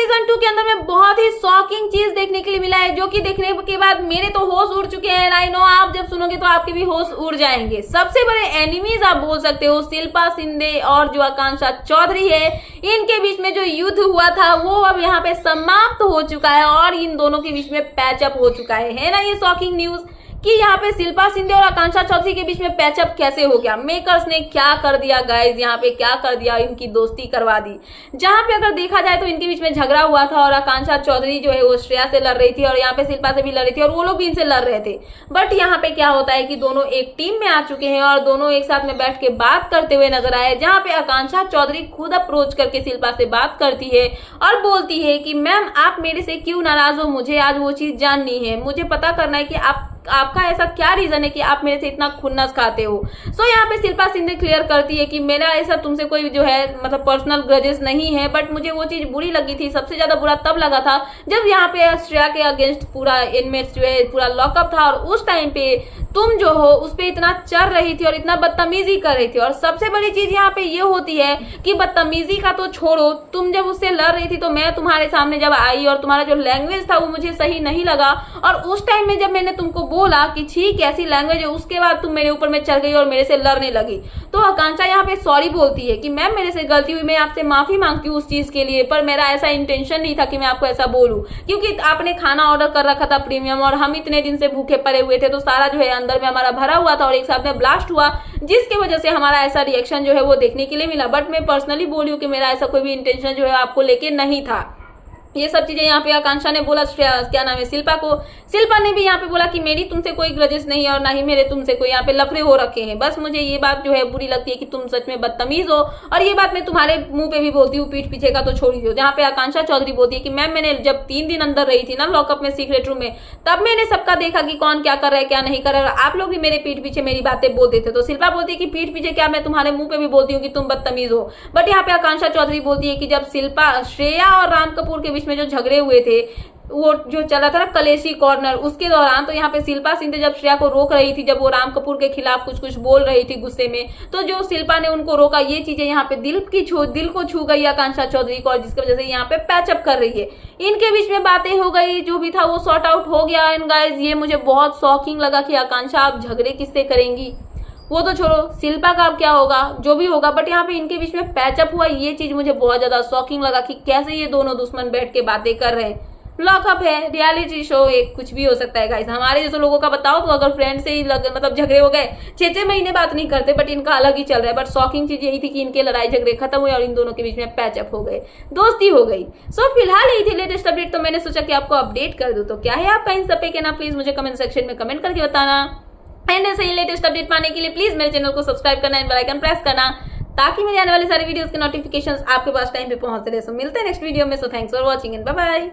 Season 2 के अंदर में बहुत ही शॉकिंग चीज देखने के लिए मिला है, जो कि देखने के बाद मेरे तो होश उड़ चुके हैं। आई नो आप जब सुनोगे तो आपके भी होश उड़ जाएंगे। सबसे बड़े एनिमीज आप बोल सकते हो शिल्पा शिंदे और जो आकांक्षा चौधरी है, इनके बीच में जो युद्ध हुआ था वो अब यहाँ पे समाप्त हो चुका है और इन दोनों के बीच में पैचअप हो चुका है ना। ये शॉकिंग न्यूज कि यहाँ पे शिल्पा शिंदे और आकांक्षा चौधरी के बीच में पैचअप कैसे हो गया, मेकर्स ने क्या कर दिया गाइज, यहाँ पे क्या कर दिया, इनकी दोस्ती करवा दी। जहां पे अगर देखा जाए तो इनके बीच में झगड़ा हुआ था और आकांक्षा चौधरी जो है वो श्रेया से लड़ रही थी और यहाँ पे शिल्पा से भी लड़ रही थी और वो लोग भी इनसे लड़ रहे थे। बट यहाँ पे क्या होता है कि दोनों एक टीम में आ चुके हैं और दोनों एक साथ में बैठ के बात करते हुए नजर आए, जहाँ पे आकांक्षा चौधरी खुद अप्रोच करके शिल्पा से बात करती है और बोलती है कि मैम आप मेरे से क्यों नाराज हो, मुझे आज वो चीज जाननी है, मुझे पता करना है कि आपका ऐसा क्या रीजन है कि आप मेरे से इतना खुन्नस खाते हो। सो यहाँ पे शिल्पा शिंदे क्लियर करती है कि मेरा ऐसा तुमसे कोई जो है मतलब पर्सनल ग्रजेस नहीं है, बट मुझे वो चीज बुरी लगी थी। सबसे ज्यादा बुरा तब लगा था जब यहाँ पे श्रेया के अगेंस्ट पूरा इनमेट्स जो है पूरा लॉकअप था और उस टाइम पे तुम जो हो उस पे इतना चढ़ रही थी और इतना बदतमीजी कर रही थी। और सबसे बड़ी चीज यहाँ पे ये होती है कि बदतमीजी का तो छोड़ो, तुम जब उससे लड़ रही थी तो मैं तुम्हारे सामने जब आई और तुम्हारा जो लैंग्वेज था वो मुझे सही नहीं लगा और उस टाइम में जब मैंने तुमको बोला कि ठीक ऐसी लैंग्वेज है, उसके बाद तुम मेरे ऊपर में चढ़ गई और मेरे से लड़ने लगी। तो आकांक्षा यहाँ पे सॉरी बोलती है कि मैम मेरे से गलती हुई, मैं आपसे माफी मांगती हूँ उस चीज के लिए, पर मेरा ऐसा इंटेंशन नहीं था कि मैं आपको ऐसा बोलूं, क्योंकि आपने खाना ऑर्डर कर रखा था प्रीमियम और हम इतने दिन से भूखे पड़े हुए थे, तो सारा जो है अंदर में हमारा भरा हुआ था और एक साथ में ब्लास्ट हुआ, जिसकी वजह से हमारा ऐसा रिएक्शन जो है वो देखने के लिए मिला। बट मैं पर्सनली बोली हूँ कि मेरा ऐसा कोई भी इंटेंशन जो है आपको लेके नहीं था। ये सब चीजें यहाँ पे आकांक्षा ने बोला क्या नाम है शिल्पा को। शिल्पा ने भी यहाँ पे बोला कि मेरी तुमसे कोई ग्रजेस नहीं है और ना ही मेरे तुमसे कोई यहाँ पे लफड़े हो रखे हैं, बस मुझे ये बात जो है बुरी लगती है कि तुम सच में बदतमीज हो और ये बात मैं तुम्हारे मुंह पे भी बोलती हूँ, पीठ पीछे का तो छोड़ी दो। जहाँ पे आकांक्षा चौधरी बोलती है कि मैम मैंने जब 3 दिन अंदर रही थी ना लॉकअप में सीक्रेट रूम में, तब मैंने सबका देखा कि कौन क्या कर रहा है क्या नहीं कर रहा है, आप लोग भी मेरे पीठ पीछे मेरी बातें बोलते थे। तो शिल्पा बोलती है कि पीठ पीछे क्या, मैं तुम्हारे मुंह पे भी बोलती हूँ कि तुम बदतमीज हो। बट यहाँ पे आकांक्षा चौधरी बोलती है कि जब शिल्पा श्रेया और राम कपूर के बीच में जो झगड़े हुए थे, वो जो चला था ना कलेशी कॉर्नर, उसके दौरान तो यहाँ पे शिल्पा शिंदे जब श्रेया को रोक रही थी, जब वो राम कपूर के खिलाफ कुछ कुछ बोल रही थी गुस्से में, तो जो शिल्पा ने उनको रोका, ये चीजें यहाँ पे दिल को छू गई आकांक्षा चौधरी को, और जिसकी वजह से यहाँ पे पैचअप कर रही है। इनके बीच में बातें हो गई, जो भी था वो सॉर्ट आउट हो गया। एंड गाइज ये मुझे बहुत शॉकिंग लगा कि आकांक्षा आप झगड़े किससे करेंगी, वो तो छोड़ो, शिल्पा का अब क्या होगा, जो भी होगा, बट यहाँ पे इनके बीच में पैचअप हुआ, ये चीज मुझे बहुत ज्यादा शॉकिंग लगा कि कैसे ये दोनों दुश्मन बैठ के बातें कर रहे हैं। लॉकअप है, रियलिटी शो, एक कुछ भी हो सकता है गाइस। हमारे जैसे लोगों का बताओ तो अगर फ्रेंड से ही मतलब झगड़े हो गए, 6-6 महीने बात नहीं करते, बट इनका अलग ही चल रहा है। बट शॉकिंग चीज यही थी कि इनके लड़ाई झगड़े खत्म हुए और इन दोनों के बीच में पैचअप हो गए, दोस्ती हो गई। सो फिलहाल यही थी लेटेस्ट अपडेट, तो मैंने सोचा कि आपको अपडेट कर दूं। तो क्या है आपका इन सब पे कहना, प्लीज मुझे कमेंट सेक्शन में कमेंट करके बताना। एंड ऐसे ही लेटेस्ट अपडेट पाने के लिए प्लीज मेरे चैनल को सब्सक्राइब करना, बेल आइकन प्रेस करना, ताकि मेरे आने वाली सारी वीडियोस के नोटिफिकेशंस आपके पास टाइम पे पहुंच रहे। सो मिलते हैं नेक्स्ट वीडियो में। So thanks for watching and bye bye.